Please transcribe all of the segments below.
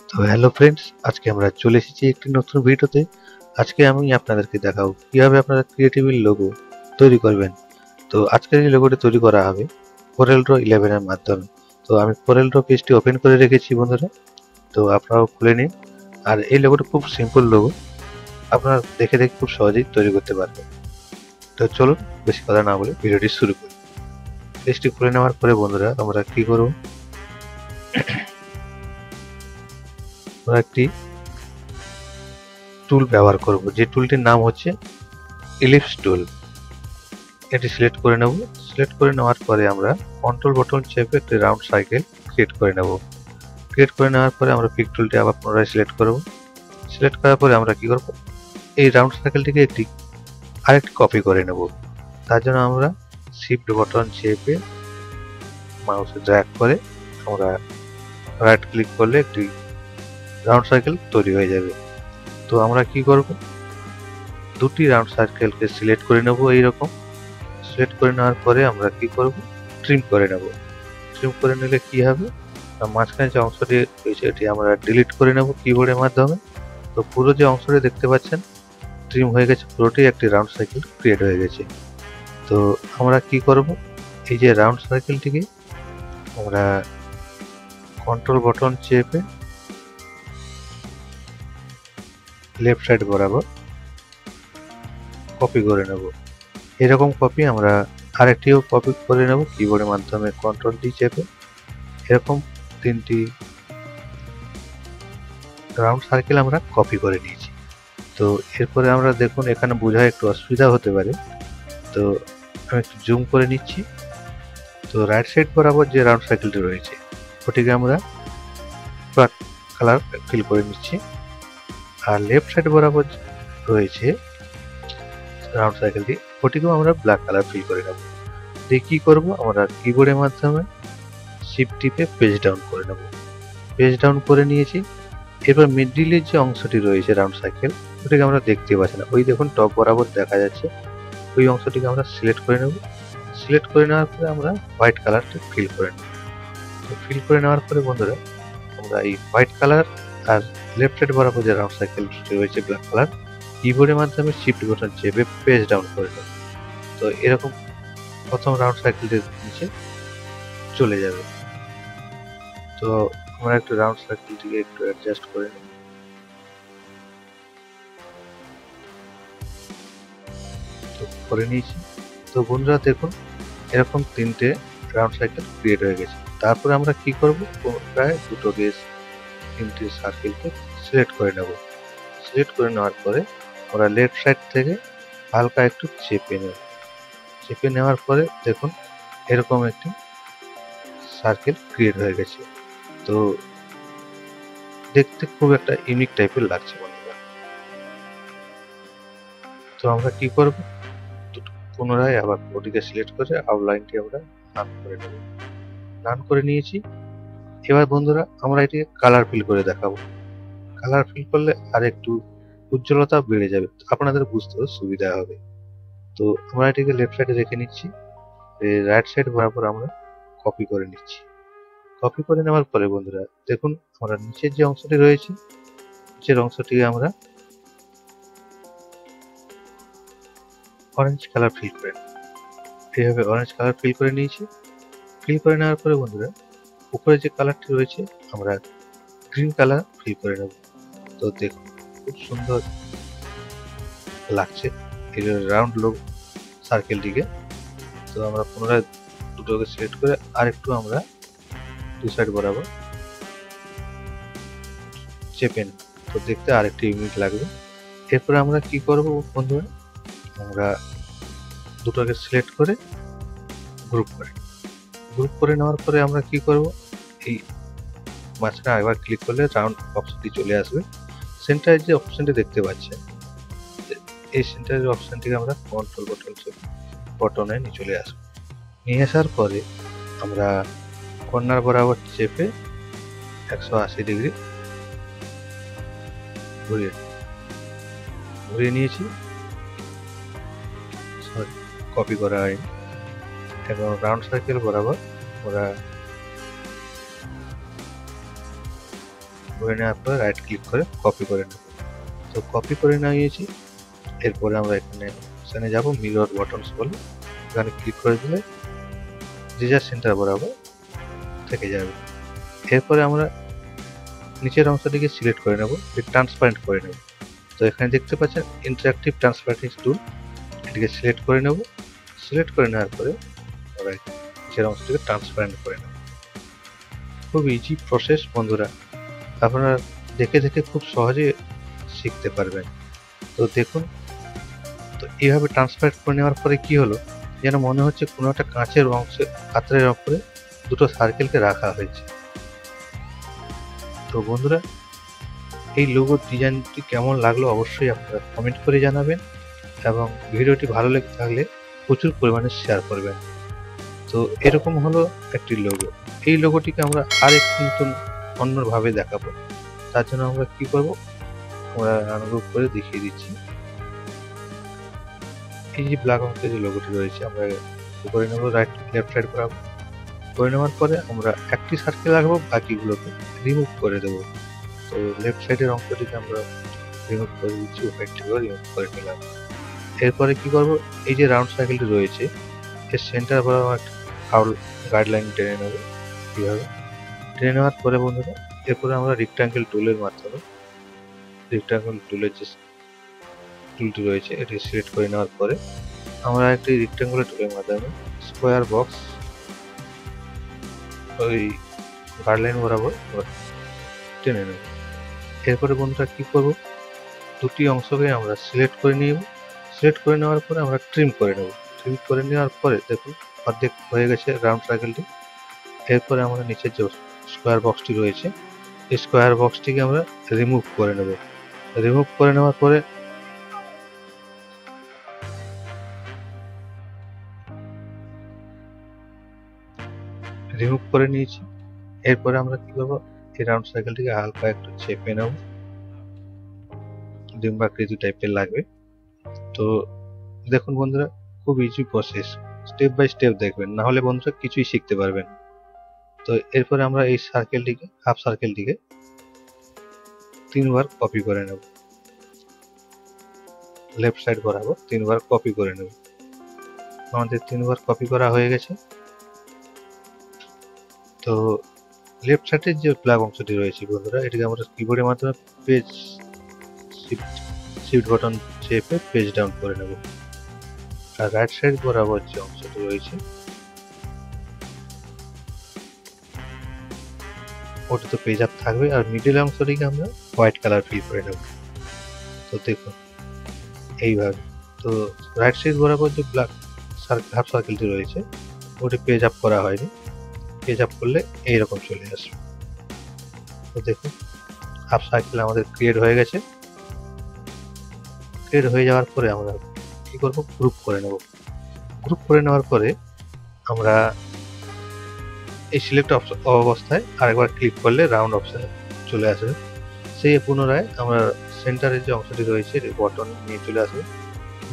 তো hello friends, আজকে আমরা চলে এসেছি একটি নতুন ভিডিওতে। আজকে আমি আপনাদেরকে দেখাবো কিভাবে আপনারা ক্রিয়েটিভ লোগো তৈরি করবেন। তো আজকের এই লোগোটি তৈরি করা হবে CorelDRAW 11 এর মাধ্যমে। তো আমি CorelDRAW পেজটি ওপেন করে রেখেছি বন্ধুরা, তো আপনারাও খুলে নিন। আর এই লোগোটি খুব সিম্পল লোগো, আপনারা দেখে দেখে খুব সহজেই তৈরি করতে পারবেন। তো চলুন বেশি কথা না বলে ভিডিওটি শুরু করি। পেজটি খুলে নেওয়ার পরে বন্ধুরা আমরা কি করব, আমরা একটি টুল ব্যবহার করব, যে টুলটির নাম হচ্ছে ইলিপস টুল। এটি সিলেক্ট করে নেব। সিলেক্ট করে নেওয়ার পরে আমরা কন্ট্রোল বাটন চেপে একটি রাউন্ড সার্কেল ক্রিয়েট করে নেব। ক্রিয়েট করে নেওয়ার পরে আমরা পিক টুলটি আবার পুনরায় সিলেক্ট করব। সিলেক্ট করার পরে আমরা কি করব, এই রাউন্ড সার্কেলটিকে আরেকটি কপি করে নেব। তার জন্য আমরা শিফট বাটন চেপে মাউসে ড্র্যাগ করে আমরা রাইট ক্লিক করলে একটি রাউন্ড সার্কেল তৈরি হয়ে যাবে। তো আমরা কি করব, দুটি রাউন্ড সার্কেলকে সিলেক্ট করে নেব। এইরকম সিলেক্ট করে নেওয়ার পরে আমরা কি করব, ট্রিম করে নেব। ট্রিম করে নিলে কি হবে, মাঝখানে যে অংশটি রয়েছে এটি আমরা ডিলিট করে নেব কিবোর্ডের মাধ্যমে। তো পুরো যে অংশটি দেখতে পাচ্ছেন ট্রিম হয়ে গেছে, পুরোটি একটি রাউন্ড সার্কেল ক্রিয়েট হয়ে গেছে। তো আমরা কি করব, এই যে রাউন্ড সার্কেলটিকে আমরা কন্ট্রোল বাটন চেপে লেফট সাইড বরাবর কপি করে নেব। এরকম কপি আমরা আরেকটিও কপি করে নেব কিবোর্ডের মাধ্যমে কন্ট্রোল ডি চেপে। এরকম তিনটি রাউন্ড সার্কেল আমরা কপি করে নিয়েছি। তো এরপরে আমরা দেখুন এখানে বোঝায় একটু অসুবিধা হতে পারে, তো আমি একটু জুম করে নিচ্ছি। তো রাইট সাইড বরাবর যে রাউন্ড সার্কেলটি রয়েছে ওটিকে আমরা ব্ল্যাক কালার ফিল করে নিচ্ছি, আর লেফট সাইড বরাবর রয়েছে রাউন্ড সার্কেলটি ওটিকেও আমরা ব্ল্যাক কালার ফিল করে নেব। দিয়ে কি করব, আমরা কিবোর্ডের মাধ্যমে শিফট টিপে পেজ ডাউন করে নেব। পেজ ডাউন করে নিয়েছি। এরপর মিডলের যে অংশটি রয়েছে রাউন্ড সার্কেল ওটাকে আমরা দেখতে পাচ্ছি না, ওই দেখুন টপ বরাবর দেখা যাচ্ছে, ওই অংশটিকে আমরা সিলেক্ট করে নেব। সিলেক্ট করে নেওয়ার পরে আমরা হোয়াইট কালারটা ফিল করে নেব। তো ফিল করে নেওয়ার পরে বন্ধুরা আমরা এই হোয়াইট কালার আর লেফট সাইড বরাবর যে রাউন্ড সার্কেলটি রয়েছে ব্ল্যাক কালার, কিবোর্ডের মাধ্যমে শিফট বাটন চেপে পেজ ডাউন করে নেব। তো এরকম প্রথম রাউন্ড সার্কেলটির নিচে চলে যাবে। তো আমরা একটু রাউন্ড সার্কেলটিকে একটু অ্যাডজাস্ট করে নেব। তো করে নিয়েছি। তো বন্ধুরা দেখুন এরকম তিনটে রাউন্ড সার্কেল ক্রিয়েট হয়ে গেছে। তারপরে আমরা কি করব, প্রায় দুটো বেস তিনটে সার্কেলকে সিলেক্ট করে নেব। সিলেক্ট করে নেওয়ার পরে আমরা লেফট সাইড থেকে হালকা একটু চেপে নেব। চেপে নেওয়ার পরে দেখুন এরকম একটি সার্কেল ক্রিয়েট হয়ে গেছে। তো দেখতে খুব একটা ইউনিক টাইপের লাগছে বন্ধুরা। তো আমরা কি করব, পুনরায় আবার ওটিকে সিলেক্ট করে আউটলাইনটি আমরা নান করে নেব। নান করে নিয়েছি। এবার বন্ধুরা আমরা এটিকে কালার ফিল করে দেখাবো। কালার ফিল করলে আর একটু উজ্জ্বলতা বেড়ে যাবে, আপনাদের বুঝতেও সুবিধা হবে। তো আমরা এটিকে লেফট সাইডে রেখে নিচ্ছি, রাইট সাইড বরাবর আমরা কপি করে নিচ্ছি। কপি করে নেওয়ার পরে বন্ধুরা দেখুন আমরা নিচের যে অংশটি রয়েছে, নিচের অংশটিকে আমরা অরেঞ্জ কালার ফিল করে নেব। এইভাবে অরেঞ্জ কালার ফিল করে নিয়েছি। ফিল করে নেওয়ার পরে বন্ধুরা উপরে যে কালারটি রয়েছে আমরা গ্রিন কালার ফিল করে নেব। তো দেখুন খুব সুন্দর লাগছে এই রাউন্ড লোক সার্কেলটিকে। তো আমরা পুনরায় দুটোকে সিলেক্ট করে আরেকটু আমরা দু সাইড বরাবর চেপে নেব। তো দেখতে আরেকটু ইউনিক লাগবে। এরপরে আমরা কি করব বন্ধুরা, আমরা দুটোকে সিলেক্ট করে গ্রুপ করে নেওয়ার পরে আমরা কি করব, এই মাঝখানে একবার ক্লিক করলে রাউন্ড অপশনটি চলে আসবে। সেন্টারের যে অপশনটি দেখতে পাচ্ছেন, এই সেন্টারের অপশনটিকে আমরা কন্ট্রোল বটনে নিয়ে চলে আসবো। নিয়ে আসার পরে আমরা কর্নার বরাবর চেপে 180 ডিগ্রি ঘুরিয়ে নিয়েছি। সরি, কপি করা হয়নি। এবং রাউন্ড সার্কেল বরাবর আমরা করে নেওয়ার পরে রাইট ক্লিক করে কপি করে নেব। তো কপি করে নিয়েছি। এরপরে আমরা এখানে যাব মিরর বটনস বলে, এখানে ক্লিক করে দিলে যে যার সেন্টার বরাবর থেকে যাবে। এরপরে আমরা নিচের অংশটিকে সিলেক্ট করে নেব, ট্রান্সপারেন্ট করে নেব। তো এখানে দেখতে পাচ্ছেন ইন্টারঅ্যাক্টিভ ট্রান্সপারেন্ট টুল, এটিকে সিলেক্ট করে নেব। সিলেক্ট করে নেওয়ার পরে আমরা নিচের অংশটিকে ট্রান্সপারেন্ট করে নেব। খুব ইজি প্রসেস বন্ধুরা, আপনারা দেখে দেখে খুব সহজে শিখতে পারবেন। তো দেখুন, তো এইভাবে ট্রান্সপারেন্ট করে নেওয়ার পরে কি হলো, যেন মনে হচ্ছে কোনো একটা কাঁচের অংশে পাত্রের উপরে দুটো সার্কেলকে রাখা হয়েছে। তো বন্ধুরা, এই লোগোর ডিজাইনটি কেমন লাগলো অবশ্যই আপনারা কমেন্ট করে জানাবেন, এবং ভিডিওটি ভালো লেগে থাকলে প্রচুর পরিমাণে শেয়ার করবেন। তো এরকম হলো একটি লোগো। এই লোগোটিকে আমরা আরেকটু নতুন অন্যভাবে দেখাবো। তার জন্য আমরা কি করব, আমরা অনুরূপ করে দেখিয়ে দিচ্ছি। এই যে ব্ল্যাক অংশের যে লোগোটি রয়েছে, আমরা করে নেব, রাইট লেফট সাইড করাবো। করে নেওয়ার পরে আমরা একটি সার্কেল রাখবো, বাকিগুলোকে রিমুভ করে দেবো। তো লেফট সাইডের অংশটিকে আমরা রিমুভ করে দিচ্ছি, ওপেন থেকে রিমুভ করে নিলাম। এরপরে কি করব, এই যে রাউন্ড সার্কেলটি রয়েছে এর সেন্টার বরাবর একটা গাইডলাইন টেনে নেব। এইভাবে টেনে নেওয়ার পরে বন্ধুরা, এরপরে আমরা রেক্ট্যাঙ্গেল টুলের মাধ্যমে রেক্ট্যাঙ্গেল টুলের যে টুলটি রয়েছে এটি সিলেক্ট করে নেওয়ার পরে আমরা একটি রেক্ট্যাঙ্গুলার টুলের মাধ্যমে স্কোয়ার বক্স ওই গাইডলাইন বরাবর টেনে নেব। এরপরে বন্ধুরা কি করব, দুটি অংশকে আমরা সিলেক্ট করে নিব। সিলেক্ট করে নেওয়ার পরে আমরা ট্রিম করে নেব। ট্রিম করে নেওয়ার পরে দেখুন অর্ধেক হয়ে গেছে রাউন্ড সার্কেলটি। এরপরে আমরা নিচের যে স্কোয়ার বক্সটি রয়েছে এই স্কোয়ার বক্সটিকে আমরা রিমুভ করে নেব। রিমুভ করে নেওয়ার পরে রিমুভ করে নিয়েছি। এরপরে আমরা কি করব, এই রাউন্ড সার্কেলটিকে হালকা একটু চেপে নেব, ডিম্বাকৃতি টাইপের লাগবে। তো দেখুন বন্ধুরা, খুব easy process, step by step দেখবেন, না হলে বন্ধুরা কিছুই শিখতে পারবেন। তো এরপরে আমরা এই সার্কেলটিকে, হাফ সার্কেলটিকে 3বার কপি করে নেব, লেফট সাইড বরাবর 3বার কপি করে নেব। আমাদের 3বার কপি করা হয়ে গেছে। তো লেফট সাইডের যে ব্ল্যাক অংশটি রয়েছে বন্ধুরা, এটিকে আমরা কিবোর্ডের মাধ্যমে পেজ শিফট বাটন চেপে পেজ ডাউন করে নেব। আর রাইট সাইড বরাবর যে অংশটি রয়েছে ওটা তো পেজ আপ থাকবে, আর মিডল অংশটিকে আমরা হোয়াইট কালার ফিল করে নেব। তো দেখুন এইভাবে। তো রাইট সাইড বরাবর যে ব্ল্যাক হাফ সার্কেলটি রয়েছে ওটি পেজ আপ করা হয়নি, পেজ আপ করলে এইরকম চলে আসবে। তো দেখুন হাফ সার্কেল আমাদের ক্রিয়েট হয়ে গেছে। ক্রিয়েট হয়ে যাওয়ার পরে আমরা কি করব, গ্রুপ করে নেব। গ্রুপ করে নেওয়ার পরে আমরা এই সিলেক্ট অবস্থায় আরেকবার ক্লিক করলে রাউন্ড অপশনে চলে আসবে। সেই পুনরায় আমরা সেন্টারের যে অংশটি রয়েছে বটন নিয়ে চলে আসবে।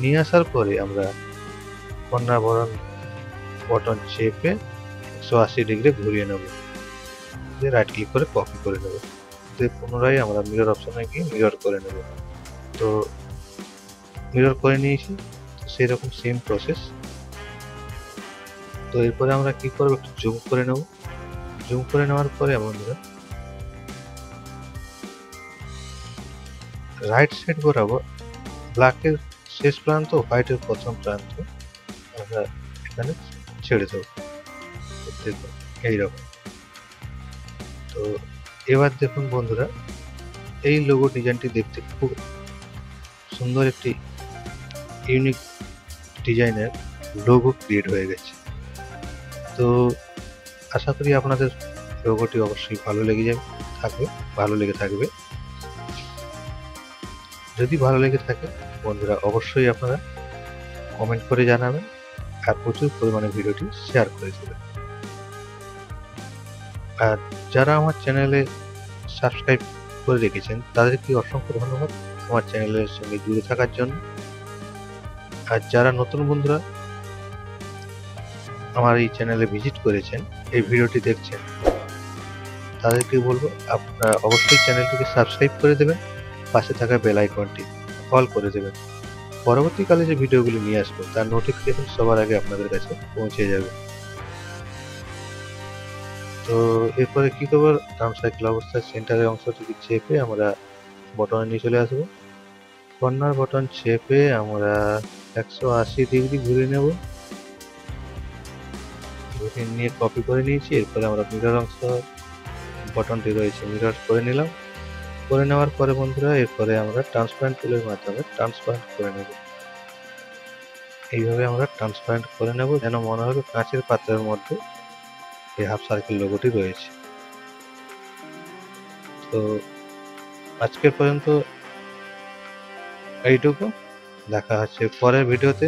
নিয়ে আসার পরে আমরা কর্নার বটন চেপে 180 ডিগ্রি ঘুরিয়ে নেব, দিয়ে রাইট ক্লিক করে কপি করে নেব। দিয়ে পুনরায় আমরা মিরর অপশনে গিয়ে মিরর করে নেব। তো মিরর করে নিয়েছি, সেই রকম সেম প্রসেস। তো এরপরে আমরা কি করব, একটু জুম করে নেব। জুম করে নেওয়ার পরে আমরা রাইট সাইড বরাবর ব্ল্যাকের শেষ প্রান্ত, হোয়াইটের প্রথম প্রান্ত আমরা এখানে ছেড়ে দেব। দেখুন এইরকম। তো এবার দেখুন বন্ধুরা, এই লোগো ডিজাইনটি দেখতে খুব সুন্দর একটি ইউনিক ডিজাইনের লোগো ক্রিয়েট হয়ে গেছে। তো আশা করি আপনাদের লোগোটি অবশ্যই ভালো লেগে থাকবে। যদি ভালো লেগে থাকে বন্ধুরা অবশ্যই আপনারা কমেন্ট করে জানাবেন, আর প্রচুর পরিমাণে ভিডিওটি শেয়ার করে দেবেন। আর যারা আমার চ্যানেলে সাবস্ক্রাইব করে রেখেছেন তাদেরকে অসংখ্য ধন্যবাদ আমার চ্যানেলের সঙ্গে জুড়ে থাকার জন্য। আর যারা নতুন বন্ধুরা আমার এই চ্যানেলে ভিজিট করেছেন, এই ভিডিওটি দেখছেন, তাদেরকে বলবো আপনারা অবশ্যই চ্যানেলটিকে সাবস্ক্রাইব করে দেবেন, পাশে থাকা বেল আইকনটি অল করে দেবেন। পরবর্তীকালে যে ভিডিওগুলি নিয়ে আসবো তার নোটিফিকেশন সবার আগে আপনাদের কাছে পৌঁছে যাবে। তো এরপরে কি করবো, ডাউন সাইকেল অবস্থায় সেন্টারের অংশটিকে চেপে আমরা বটনে নিয়ে চলে আসবো। কর্নার বটন চেপে আমরা 180 ডিগ্রি ঘুরে নেব। ঘুরে নিয়ে কপি করে নিয়েছি। এরপরে আমরা মিরর অংশ বটনটি রয়েছে মিরর করে নিলাম। করে নেওয়ার পরে বন্ধুরা এরপরে আমরা ট্রান্সপারেন্ট টুলের মাধ্যমে ট্রান্সপারেন্ট করে নেব। এইভাবে আমরা ট্রান্সপারেন্ট করে নেব যেন মনে হবে কাঁচের পাত্রের মধ্যে এই হাফ সার্কেল লোগোটি রয়েছে। তো আজকের পর্যন্ত এইটুকু, দেখা হচ্ছে পরের ভিডিওতে।